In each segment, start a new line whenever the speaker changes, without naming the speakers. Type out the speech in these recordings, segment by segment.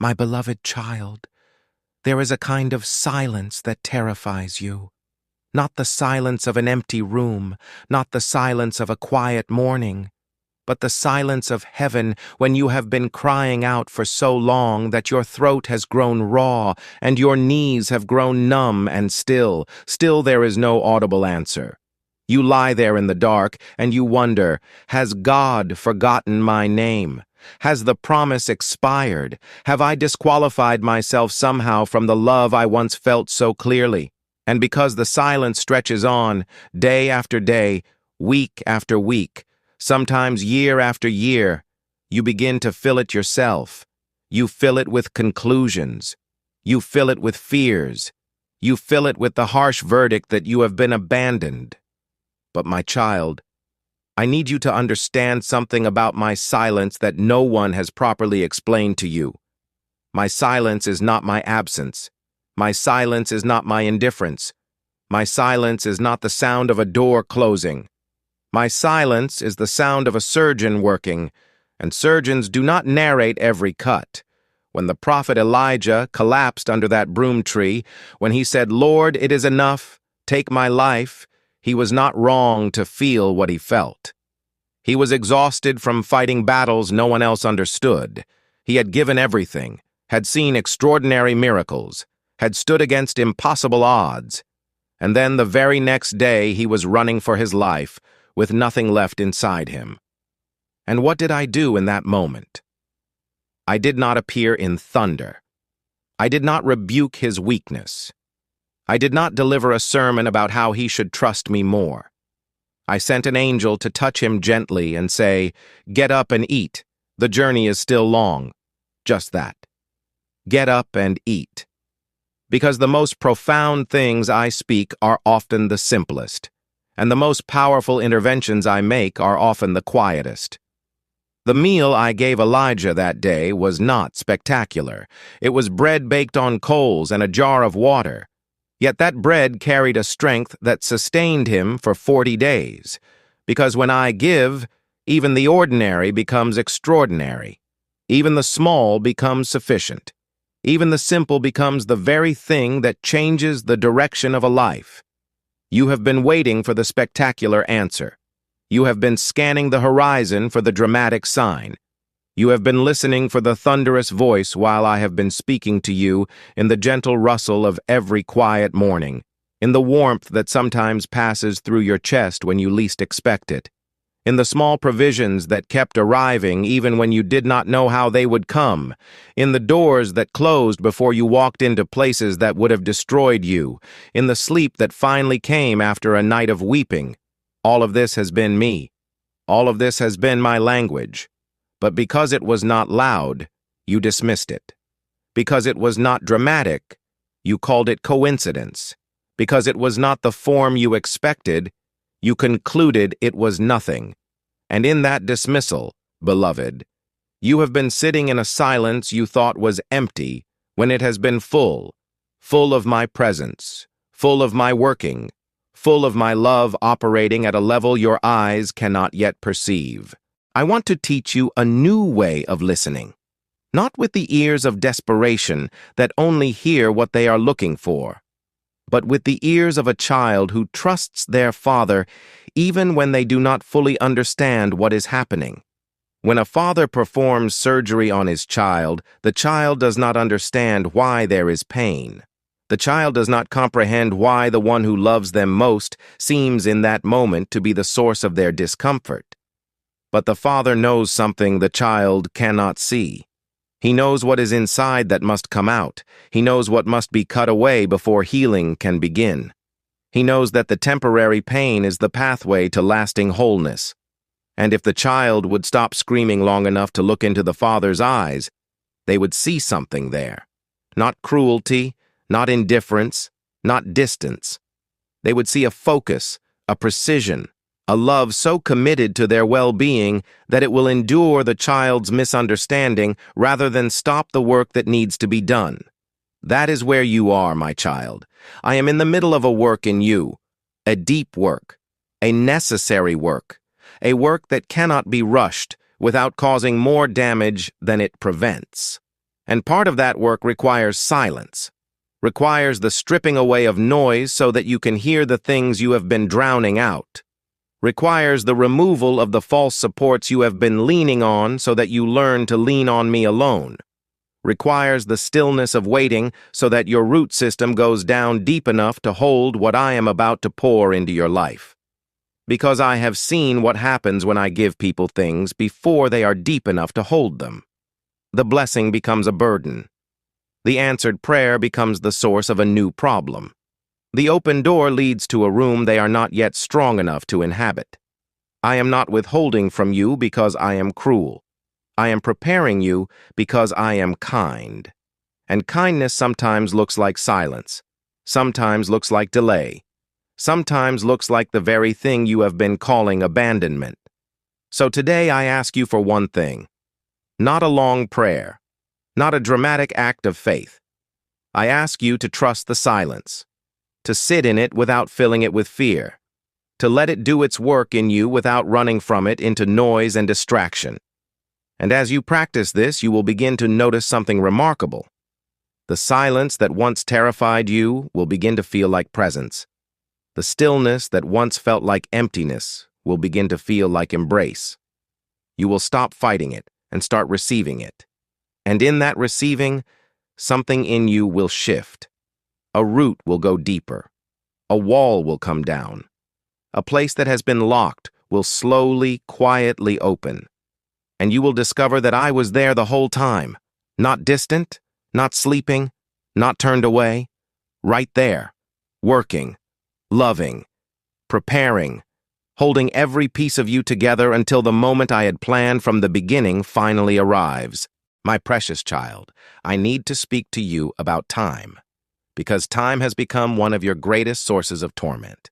My beloved child, there is a kind of silence that terrifies you. Not the silence of an empty room, not the silence of a quiet morning, but the silence of heaven when you have been crying out for so long that your throat has grown raw and your knees have grown numb and still there is no audible answer. You lie there in the dark and you wonder, has God forgotten my name? Has the promise expired? Have I disqualified myself somehow from the love I once felt so clearly? And because the silence stretches on, day after day, week after week, sometimes year after year, you begin to fill it yourself. You fill it with conclusions. You fill it with fears. You fill it with the harsh verdict that you have been abandoned. But my child, I need you to understand something about my silence that no one has properly explained to you. My silence is not my absence. My silence is not my indifference. My silence is not the sound of a door closing. My silence is the sound of a surgeon working, and surgeons do not narrate every cut. When the prophet Elijah collapsed under that broom tree, when he said, "Lord, it is enough, take my life," he was not wrong to feel what he felt. He was exhausted from fighting battles no one else understood. He had given everything, had seen extraordinary miracles, had stood against impossible odds. And then the very next day he was running for his life, with nothing left inside him. And what did I do in that moment? I did not appear in thunder. I did not rebuke his weakness. I did not deliver a sermon about how he should trust me more. I sent an angel to touch him gently and say, "Get up and eat. The journey is still long." Just that. Get up and eat. Because the most profound things I speak are often the simplest, and the most powerful interventions I make are often the quietest. The meal I gave Elijah that day was not spectacular. It was bread baked on coals and a jar of water. Yet that bread carried a strength that sustained him for 40 days. Because when I give, even the ordinary becomes extraordinary. Even the small becomes sufficient. Even the simple becomes the very thing that changes the direction of a life. You have been waiting for the spectacular answer. You have been scanning the horizon for the dramatic sign. You have been listening for the thunderous voice while I have been speaking to you in the gentle rustle of every quiet morning, in the warmth that sometimes passes through your chest when you least expect it, in the small provisions that kept arriving even when you did not know how they would come, in the doors that closed before you walked into places that would have destroyed you, in the sleep that finally came after a night of weeping. All of this has been me. All of this has been my language. But because it was not loud, you dismissed it. Because it was not dramatic, you called it coincidence. Because it was not the form you expected, you concluded it was nothing. And in that dismissal, beloved, you have been sitting in a silence you thought was empty when it has been full of my presence, full of my working, full of my love operating at a level your eyes cannot yet perceive. I want to teach you a new way of listening, not with the ears of desperation that only hear what they are looking for, but with the ears of a child who trusts their father even when they do not fully understand what is happening. When a father performs surgery on his child, the child does not understand why there is pain. The child does not comprehend why the one who loves them most seems in that moment to be the source of their discomfort. But the father knows something the child cannot see. He knows what is inside that must come out. He knows what must be cut away before healing can begin. He knows that the temporary pain is the pathway to lasting wholeness. And if the child would stop screaming long enough to look into the father's eyes, they would see something there. Not cruelty, not indifference, not distance. They would see a focus, a precision, a love so committed to their well-being that it will endure the child's misunderstanding rather than stop the work that needs to be done. That is where you are, my child. I am in the middle of a work in you, a deep work, a necessary work, a work that cannot be rushed without causing more damage than it prevents. And part of that work requires silence, requires the stripping away of noise so that you can hear the things you have been drowning out, requires the removal of the false supports you have been leaning on so that you learn to lean on me alone, requires the stillness of waiting so that your root system goes down deep enough to hold what I am about to pour into your life. Because I have seen what happens when I give people things before they are deep enough to hold them. The blessing becomes a burden. The answered prayer becomes the source of a new problem. The open door leads to a room they are not yet strong enough to inhabit. I am not withholding from you because I am cruel. I am preparing you because I am kind. And kindness sometimes looks like silence, sometimes looks like delay, sometimes looks like the very thing you have been calling abandonment. So today I ask you for one thing. Not a long prayer, not a dramatic act of faith. I ask you to trust the silence, to sit in it without filling it with fear, to let it do its work in you without running from it into noise and distraction. And as you practice this, you will begin to notice something remarkable. The silence that once terrified you will begin to feel like presence. The stillness that once felt like emptiness will begin to feel like embrace. You will stop fighting it and start receiving it. And in that receiving, something in you will shift. A root will go deeper. A wall will come down. A place that has been locked will slowly, quietly open. And you will discover that I was there the whole time, not distant, not sleeping, not turned away, right there, working, loving, preparing, holding every piece of you together until the moment I had planned from the beginning finally arrives. My precious child, I need to speak to you about time, because time has become one of your greatest sources of torment.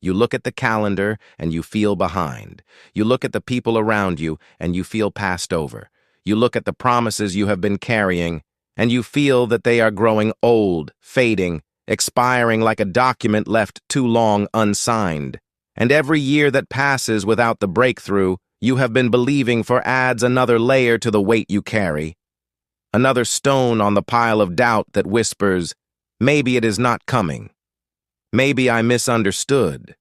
You look at the calendar and you feel behind. You look at the people around you and you feel passed over. You look at the promises you have been carrying and you feel that they are growing old, fading, expiring like a document left too long unsigned. And every year that passes without the breakthrough you have been believing for adds another layer to the weight you carry. Another stone on the pile of doubt that whispers, maybe it is not coming. Maybe I misunderstood.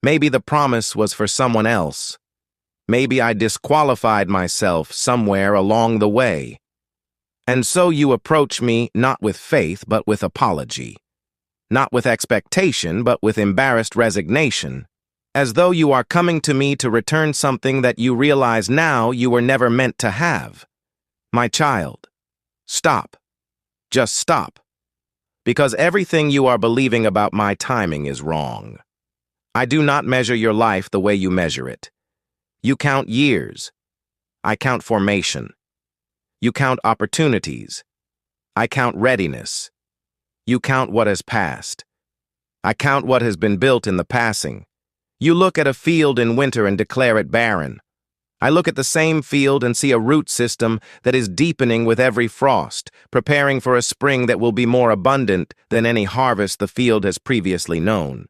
Maybe the promise was for someone else. Maybe I disqualified myself somewhere along the way. And so you approach me not with faith but with apology. Not with expectation but with embarrassed resignation. As though you are coming to me to return something that you realize now you were never meant to have. My child, stop. Just stop. Because everything you are believing about my timing is wrong. I do not measure your life the way you measure it. You count years. I count formation. You count opportunities. I count readiness. You count what has passed. I count what has been built in the passing. You look at a field in winter and declare it barren. I look at the same field and see a root system that is deepening with every frost, preparing for a spring that will be more abundant than any harvest the field has previously known.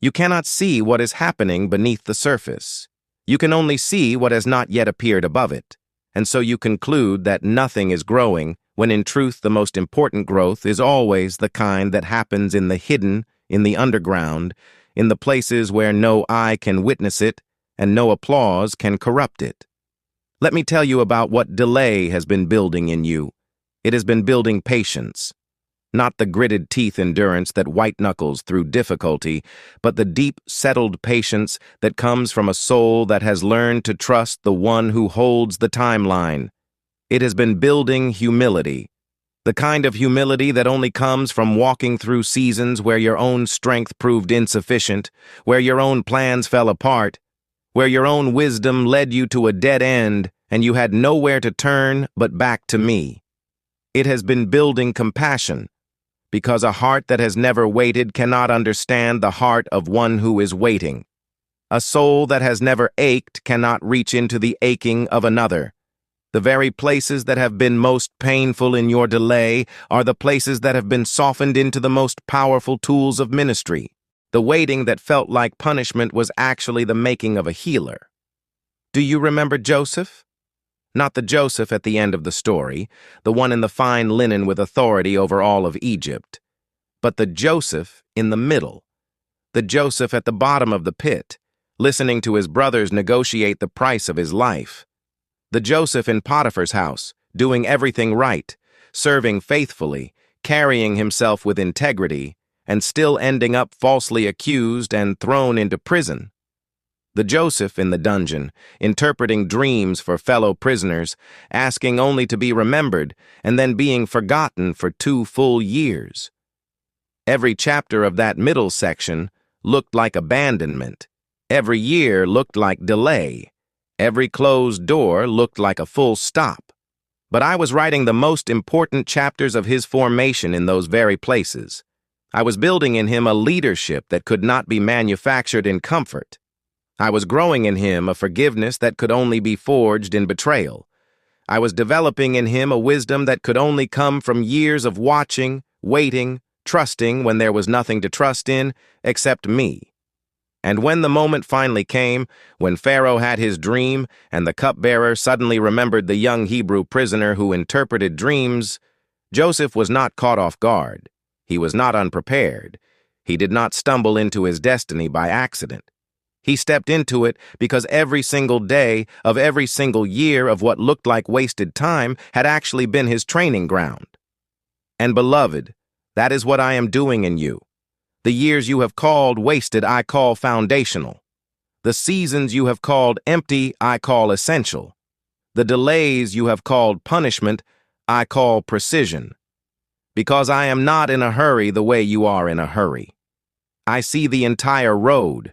You cannot see what is happening beneath the surface. You can only see what has not yet appeared above it. And so you conclude that nothing is growing, when in truth the most important growth is always the kind that happens in the hidden, in the underground, in the places where no eye can witness it, and no applause can corrupt it. Let me tell you about what delay has been building in you. It has been building patience. Not the gritted teeth endurance that white-knuckles through difficulty, but the deep, settled patience that comes from a soul that has learned to trust the one who holds the timeline. It has been building humility. The kind of humility that only comes from walking through seasons where your own strength proved insufficient, where your own plans fell apart, where your own wisdom led you to a dead end and you had nowhere to turn but back to me. It has been building compassion, because a heart that has never waited cannot understand the heart of one who is waiting. A soul that has never ached cannot reach into the aching of another. The very places that have been most painful in your delay are the places that have been softened into the most powerful tools of ministry. The waiting that felt like punishment was actually the making of a healer. Do you remember Joseph? Not the Joseph at the end of the story, the one in the fine linen with authority over all of Egypt, but the Joseph in the middle, the Joseph at the bottom of the pit, listening to his brothers negotiate the price of his life. The Joseph in Potiphar's house, doing everything right, serving faithfully, carrying himself with integrity, and still ending up falsely accused and thrown into prison. The Joseph in the dungeon, interpreting dreams for fellow prisoners, asking only to be remembered, and then being forgotten for 2 full years. Every chapter of that middle section looked like abandonment. Every year looked like delay. Every closed door looked like a full stop. But I was writing the most important chapters of his formation in those very places. I was building in him a leadership that could not be manufactured in comfort. I was growing in him a forgiveness that could only be forged in betrayal. I was developing in him a wisdom that could only come from years of watching, waiting, trusting when there was nothing to trust in except me. And when the moment finally came, when Pharaoh had his dream and the cupbearer suddenly remembered the young Hebrew prisoner who interpreted dreams, Joseph was not caught off guard. He was not unprepared. He did not stumble into his destiny by accident. He stepped into it because every single day of every single year of what looked like wasted time had actually been his training ground. And beloved, that is what I am doing in you. The years you have called wasted, I call foundational. The seasons you have called empty, I call essential. The delays you have called punishment, I call precision. Because I am not in a hurry the way you are in a hurry. I see the entire road.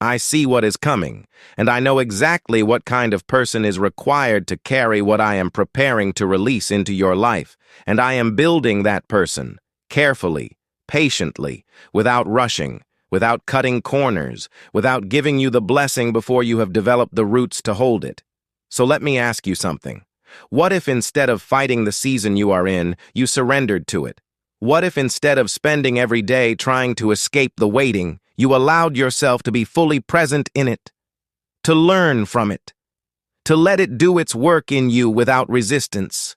I see what is coming, and I know exactly what kind of person is required to carry what I am preparing to release into your life, and I am building that person, carefully, patiently, without rushing, without cutting corners, without giving you the blessing before you have developed the roots to hold it. So let me ask you something. What if instead of fighting the season you are in, you surrendered to it? What if instead of spending every day trying to escape the waiting, you allowed yourself to be fully present in it, to learn from it, to let it do its work in you without resistance?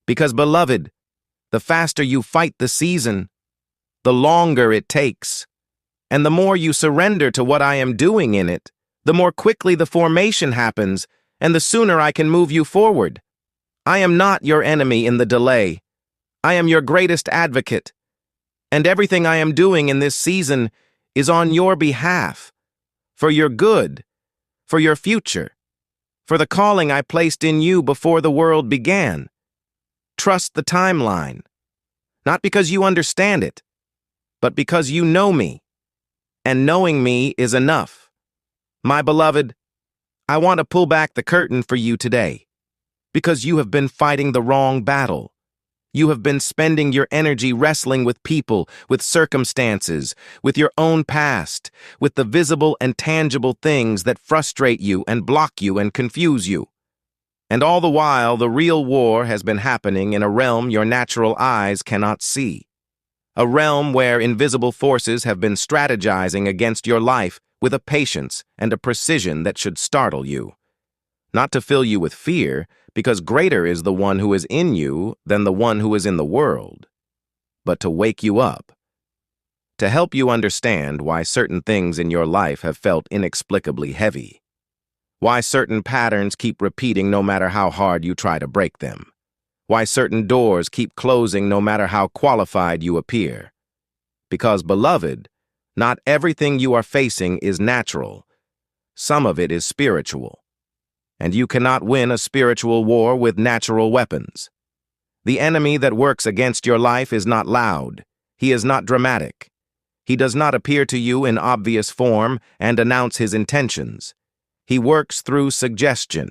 Because, beloved, the faster you fight the season, the longer it takes. And the more you surrender to what I am doing in it, the more quickly the formation happens, and the sooner I can move you forward. I am not your enemy in the delay. I am your greatest advocate. And everything I am doing in this season is on your behalf, for your good, for your future, for the calling I placed in you before the world began. Trust the timeline, not because you understand it, but because you know me, and knowing me is enough. My beloved, I want to pull back the curtain for you today, because you have been fighting the wrong battle. You have been spending your energy wrestling with people, with circumstances, with your own past, with the visible and tangible things that frustrate you and block you and confuse you. And all the while, the real war has been happening in a realm your natural eyes cannot see. A realm where invisible forces have been strategizing against your life with a patience and a precision that should startle you. Not to fill you with fear, because greater is the one who is in you than the one who is in the world, but to wake you up, to help you understand why certain things in your life have felt inexplicably heavy, why certain patterns keep repeating no matter how hard you try to break them, why certain doors keep closing no matter how qualified you appear. Because, beloved, not everything you are facing is natural. Some of it is spiritual. And you cannot win a spiritual war with natural weapons. The enemy that works against your life is not loud. He is not dramatic. He does not appear to you in obvious form and announce his intentions. He works through suggestion,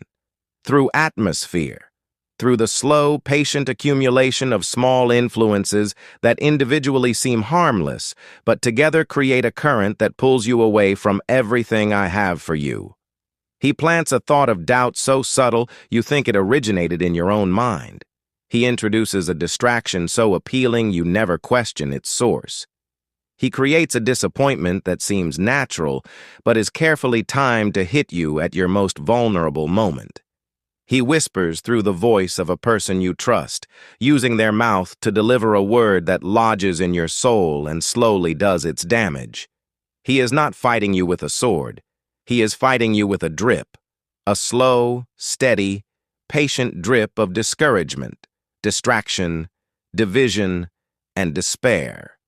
through atmosphere, through the slow, patient accumulation of small influences that individually seem harmless, but together create a current that pulls you away from everything I have for you. He plants a thought of doubt so subtle you think it originated in your own mind. He introduces a distraction so appealing you never question its source. He creates a disappointment that seems natural, but is carefully timed to hit you at your most vulnerable moment. He whispers through the voice of a person you trust, using their mouth to deliver a word that lodges in your soul and slowly does its damage. He is not fighting you with a sword. He is fighting you with a drip, a slow, steady, patient drip of discouragement, distraction, division, and despair.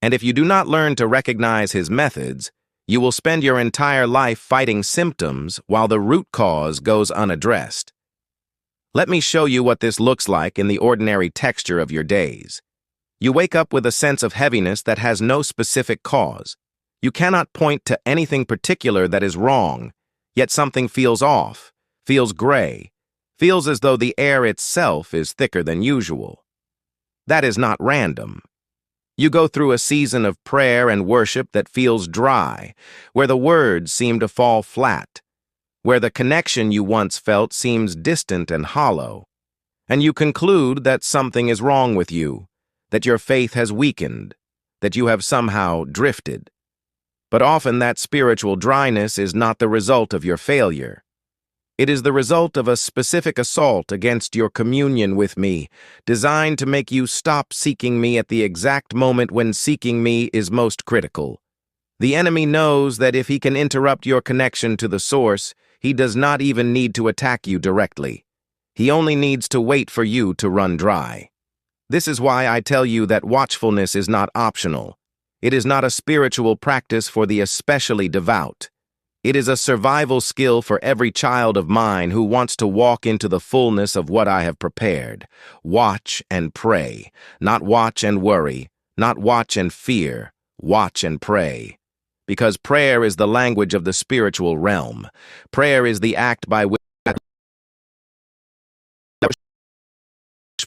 And if you do not learn to recognize his methods, you will spend your entire life fighting symptoms while the root cause goes unaddressed. Let me show you what this looks like in the ordinary texture of your days. You wake up with a sense of heaviness that has no specific cause. You cannot point to anything particular that is wrong, yet something feels off, feels gray, feels as though the air itself is thicker than usual. That is not random. You go through a season of prayer and worship that feels dry, where the words seem to fall flat, where the connection you once felt seems distant and hollow, and you conclude that something is wrong with you, that your faith has weakened, that you have somehow drifted. But often that spiritual dryness is not the result of your failure. It is the result of a specific assault against your communion with me, designed to make you stop seeking me at the exact moment when seeking me is most critical. The enemy knows that if he can interrupt your connection to the source, he does not even need to attack you directly. He only needs to wait for you to run dry. This is why I tell you that watchfulness is not optional. It is not a spiritual practice for the especially devout. It is a survival skill for every child of mine who wants to walk into the fullness of what I have prepared. Watch and pray. Not watch and worry. Not watch and fear. Watch and pray. Because prayer is the language of the spiritual realm. Prayer is the act by which you push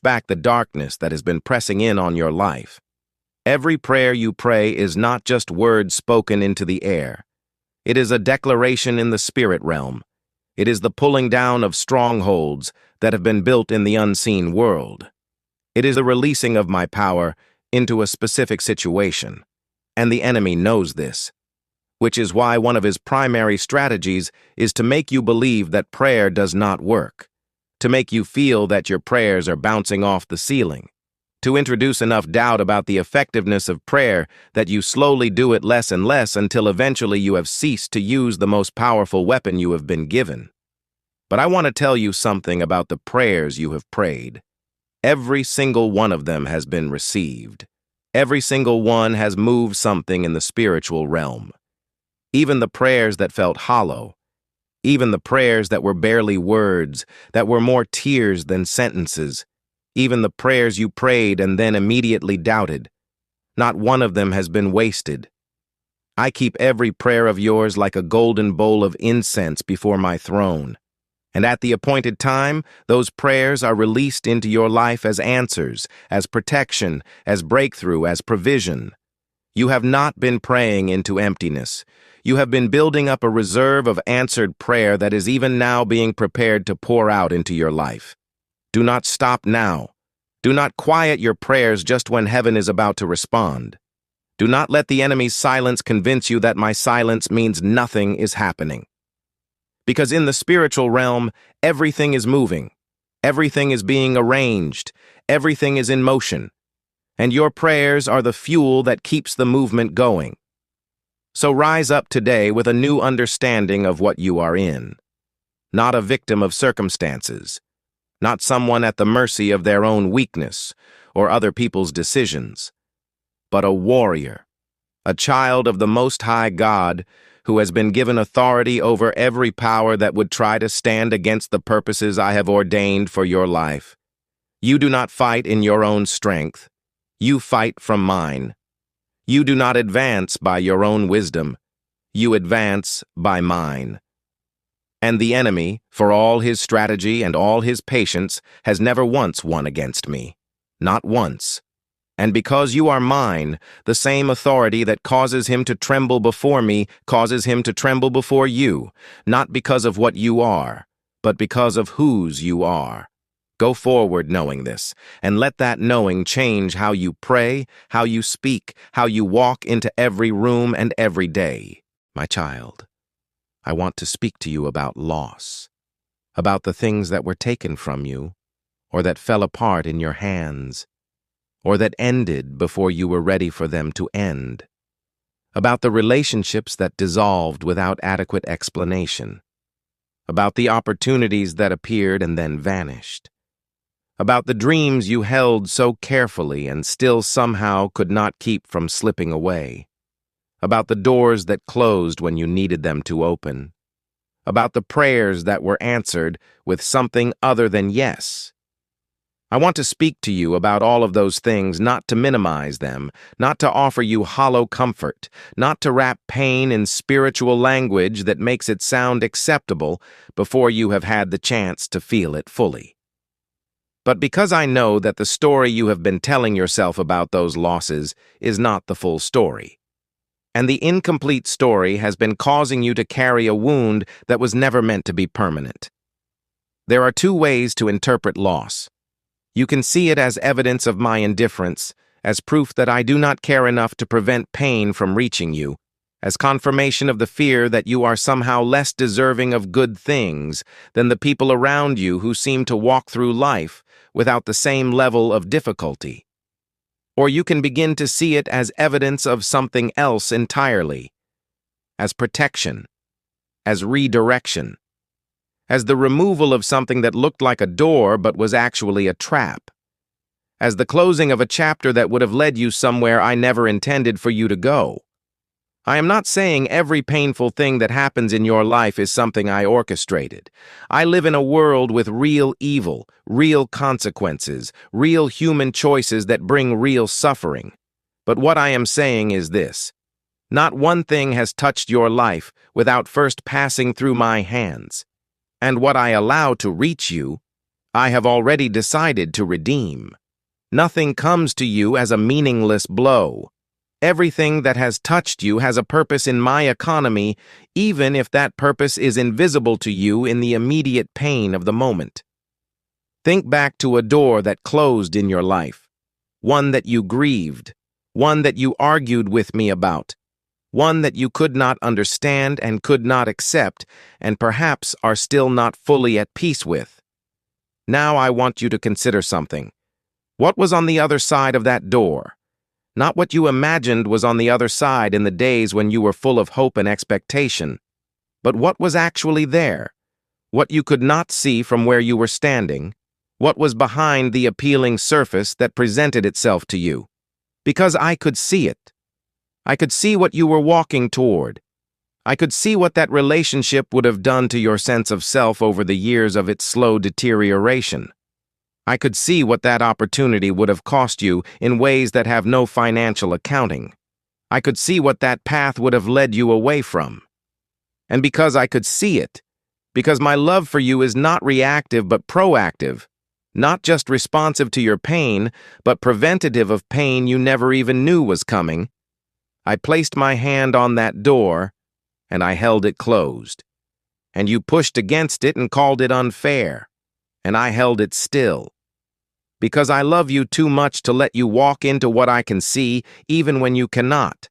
back the darkness that has been pressing in on your life. Every prayer you pray is not just words spoken into the air. It is a declaration in the spirit realm. It is the pulling down of strongholds that have been built in the unseen world. It is the releasing of my power into a specific situation. And the enemy knows this, which is why one of his primary strategies is to make you believe that prayer does not work, to make you feel that your prayers are bouncing off the ceiling, to introduce enough doubt about the effectiveness of prayer that you slowly do it less and less until eventually you have ceased to use the most powerful weapon you have been given. But I want to tell you something about the prayers you have prayed. Every single one of them has been received. Every single one has moved something in the spiritual realm. Even the prayers that felt hollow, even the prayers that were barely words, that were more tears than sentences, even the prayers you prayed and then immediately doubted. Not one of them has been wasted. I keep every prayer of yours like a golden bowl of incense before my throne. And at the appointed time, those prayers are released into your life as answers, as protection, as breakthrough, as provision. You have not been praying into emptiness. You have been building up a reserve of answered prayer that is even now being prepared to pour out into your life. Do not stop now. Do not quiet your prayers just when heaven is about to respond. Do not let the enemy's silence convince you that my silence means nothing is happening. Because in the spiritual realm, everything is moving. Everything is being arranged. Everything is in motion. And your prayers are the fuel that keeps the movement going. So rise up today with a new understanding of what you are in. Not a victim of circumstances. Not someone at the mercy of their own weakness or other people's decisions, but a warrior, a child of the Most High God who has been given authority over every power that would try to stand against the purposes I have ordained for your life. You do not fight in your own strength. You fight from mine. You do not advance by your own wisdom. You advance by mine. And the enemy, for all his strategy and all his patience, has never once won against me. Not once. And because you are mine, the same authority that causes him to tremble before me causes him to tremble before you, not because of what you are, but because of whose you are. Go forward knowing this, and let that knowing change how you pray, how you speak, how you walk into every room and every day. My child, I want to speak to you about loss, about the things that were taken from you, or that fell apart in your hands, or that ended before you were ready for them to end, about the relationships that dissolved without adequate explanation, about the opportunities that appeared and then vanished, about the dreams you held so carefully and still somehow could not keep from slipping away, about the doors that closed when you needed them to open, about the prayers that were answered with something other than yes. I want to speak to you about all of those things, not to minimize them, not to offer you hollow comfort, not to wrap pain in spiritual language that makes it sound acceptable before you have had the chance to feel it fully. But because I know that the story you have been telling yourself about those losses is not the full story, and the incomplete story has been causing you to carry a wound that was never meant to be permanent. There are two ways to interpret loss. You can see it as evidence of my indifference, as proof that I do not care enough to prevent pain from reaching you, as confirmation of the fear that you are somehow less deserving of good things than the people around you who seem to walk through life without the same level of difficulty. Or you can begin to see it as evidence of something else entirely, as protection, as redirection, as the removal of something that looked like a door but was actually a trap, as the closing of a chapter that would have led you somewhere I never intended for you to go. I am not saying every painful thing that happens in your life is something I orchestrated. I live in a world with real evil, real consequences, real human choices that bring real suffering. But what I am saying is this: not one thing has touched your life without first passing through my hands. And what I allow to reach you, I have already decided to redeem. Nothing comes to you as a meaningless blow. Everything that has touched you has a purpose in my economy, even if that purpose is invisible to you in the immediate pain of the moment. Think back to a door that closed in your life, one that you grieved, one that you argued with me about, one that you could not understand and could not accept, and perhaps are still not fully at peace with. Now I want you to consider something. What was on the other side of that door? Not what you imagined was on the other side in the days when you were full of hope and expectation, but what was actually there, what you could not see from where you were standing, what was behind the appealing surface that presented itself to you. Because I could see it. I could see what you were walking toward. I could see what that relationship would have done to your sense of self over the years of its slow deterioration. I could see what that opportunity would have cost you in ways that have no financial accounting. I could see what that path would have led you away from. And because I could see it, because my love for you is not reactive but proactive, not just responsive to your pain, but preventative of pain you never even knew was coming, I placed my hand on that door, and I held it closed. And you pushed against it and called it unfair, and I held it still. Because I love you too much to let you walk into what I can see, even when you cannot.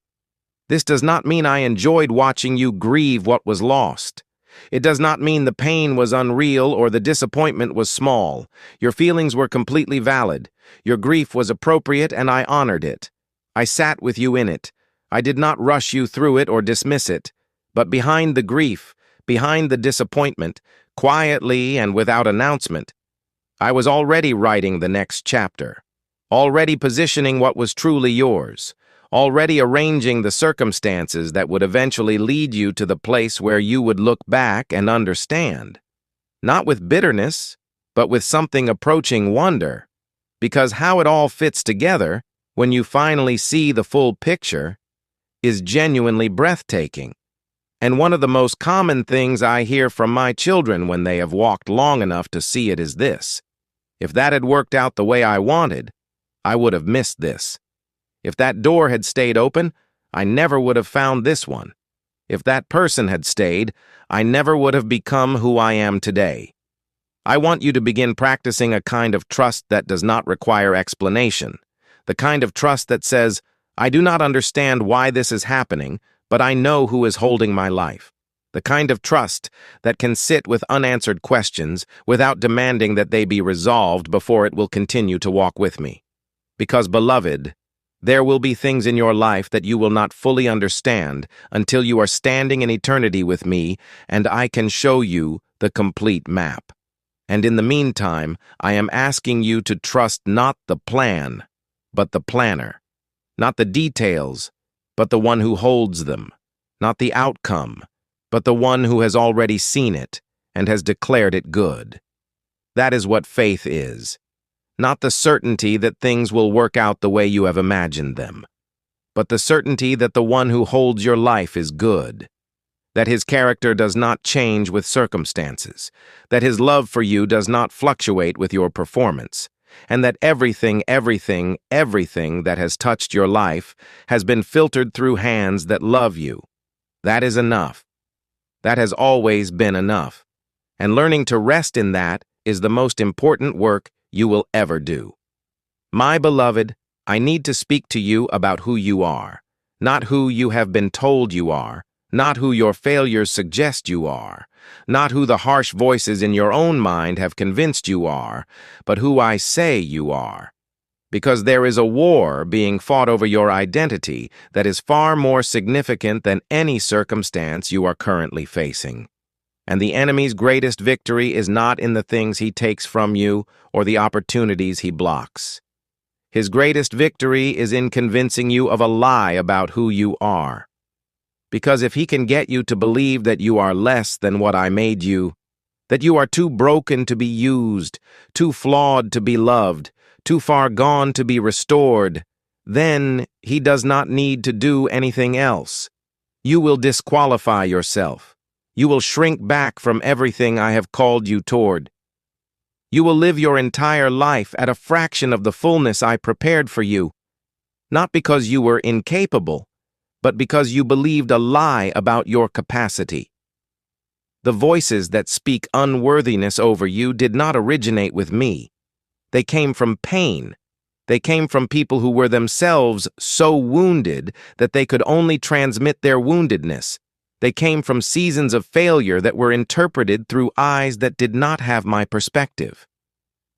This does not mean I enjoyed watching you grieve what was lost. It does not mean the pain was unreal or the disappointment was small. Your feelings were completely valid. Your grief was appropriate, and I honored it. I sat with you in it. I did not rush you through it or dismiss it, but behind the grief, behind the disappointment, quietly and without announcement, I was already writing the next chapter, already positioning what was truly yours, already arranging the circumstances that would eventually lead you to the place where you would look back and understand, not with bitterness, but with something approaching wonder, because how it all fits together, when you finally see the full picture, is genuinely breathtaking. And one of the most common things I hear from my children when they have walked long enough to see it is this: if that had worked out the way I wanted, I would have missed this. If that door had stayed open, I never would have found this one. If that person had stayed, I never would have become who I am today. I want you to begin practicing a kind of trust that does not require explanation, the kind of trust that says, I do not understand why this is happening, but I know who is holding my life. The kind of trust that can sit with unanswered questions without demanding that they be resolved before it will continue to walk with me. Because, beloved, there will be things in your life that you will not fully understand until you are standing in eternity with me and I can show you the complete map. And in the meantime, I am asking you to trust not the plan, but the planner. Not the details, but the one who holds them. Not the outcome, but the one who has already seen it and has declared it good. That is what faith is. Not the certainty that things will work out the way you have imagined them, but the certainty that the one who holds your life is good, that his character does not change with circumstances, that his love for you does not fluctuate with your performance, and that everything that has touched your life has been filtered through hands that love you. That is enough. That has always been enough. And learning to rest in that is the most important work you will ever do. My beloved, I need to speak to you about who you are, not who you have been told you are, not who your failures suggest you are, not who the harsh voices in your own mind have convinced you are, but who I say you are. Because there is a war being fought over your identity that is far more significant than any circumstance you are currently facing. And the enemy's greatest victory is not in the things he takes from you or the opportunities he blocks. His greatest victory is in convincing you of a lie about who you are. Because if he can get you to believe that you are less than what I made you, that you are too broken to be used, too flawed to be loved, too far gone to be restored, then he does not need to do anything else. You will disqualify yourself. You will shrink back from everything I have called you toward. You will live your entire life at a fraction of the fullness I prepared for you, not because you were incapable, but because you believed a lie about your capacity. The voices that speak unworthiness over you did not originate with me. They came from pain. They came from people who were themselves so wounded that they could only transmit their woundedness. They came from seasons of failure that were interpreted through eyes that did not have my perspective.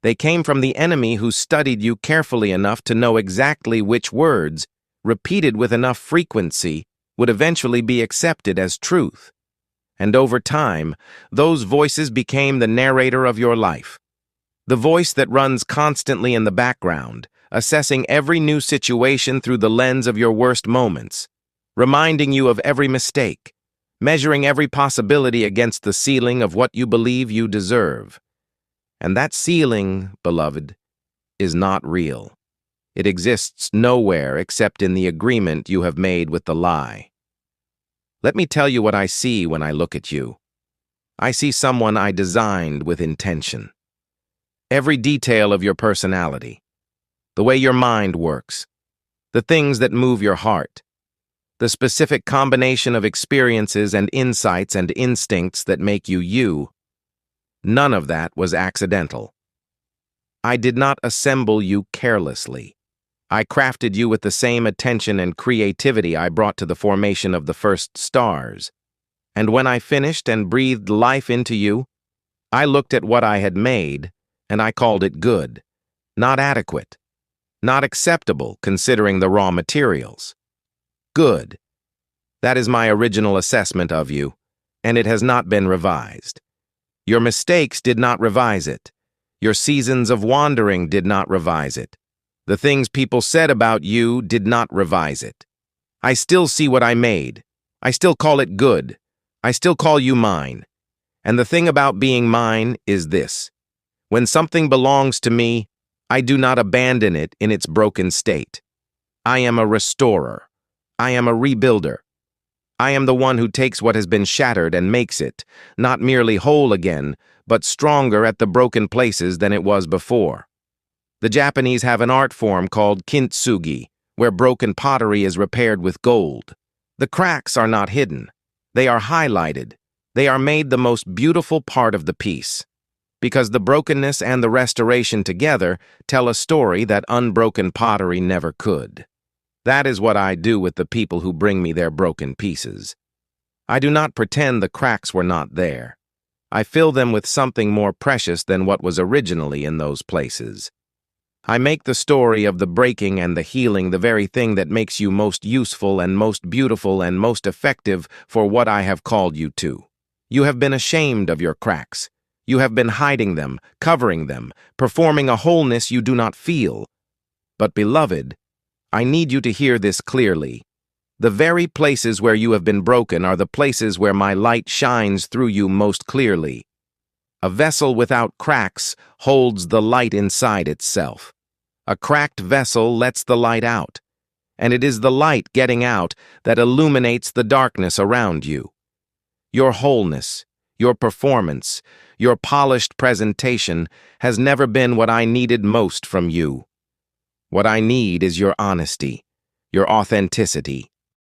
They came from the enemy who studied you carefully enough to know exactly which words, repeated with enough frequency, would eventually be accepted as truth. And over time, those voices became the narrator of your life. The voice that runs constantly in the background, assessing every new situation through the lens of your worst moments, reminding you of every mistake, measuring every possibility against the ceiling of what you believe you deserve. And that ceiling, beloved, is not real. It exists nowhere except in the agreement you have made with the lie. Let me tell you what I see when I look at you. I see someone I designed with intention. Every detail of your personality, the way your mind works, the things that move your heart, the specific combination of experiences and insights and instincts that make you you, none of that was accidental. I did not assemble you carelessly. I crafted you with the same attention and creativity I brought to the formation of the first stars. And when I finished and breathed life into you, I looked at what I had made, and I called it good, not adequate, not acceptable considering the raw materials. Good. That is my original assessment of you, and it has not been revised. Your mistakes did not revise it. Your seasons of wandering did not revise it. The things people said about you did not revise it. I still see what I made. I still call it good. I still call you mine. And the thing about being mine is this. When something belongs to me, I do not abandon it in its broken state. I am a restorer. I am a rebuilder. I am the one who takes what has been shattered and makes it, not merely whole again, but stronger at the broken places than it was before. The Japanese have an art form called kintsugi, where broken pottery is repaired with gold. The cracks are not hidden. They are highlighted. They are made the most beautiful part of the piece. Because the brokenness and the restoration together tell a story that unbroken pottery never could. That is what I do with the people who bring me their broken pieces. I do not pretend the cracks were not there. I fill them with something more precious than what was originally in those places. I make the story of the breaking and the healing the very thing that makes you most useful and most beautiful and most effective for what I have called you to. You have been ashamed of your cracks. You have been hiding them, covering them, performing a wholeness you do not feel. But, beloved, I need you to hear this clearly. The very places where you have been broken are the places where my light shines through you most clearly. A vessel without cracks holds the light inside itself. A cracked vessel lets the light out, and it is the light getting out that illuminates the darkness around you. Your wholeness, your performance, your polished presentation has never been what I needed most from you. What I need is your honesty, your authenticity.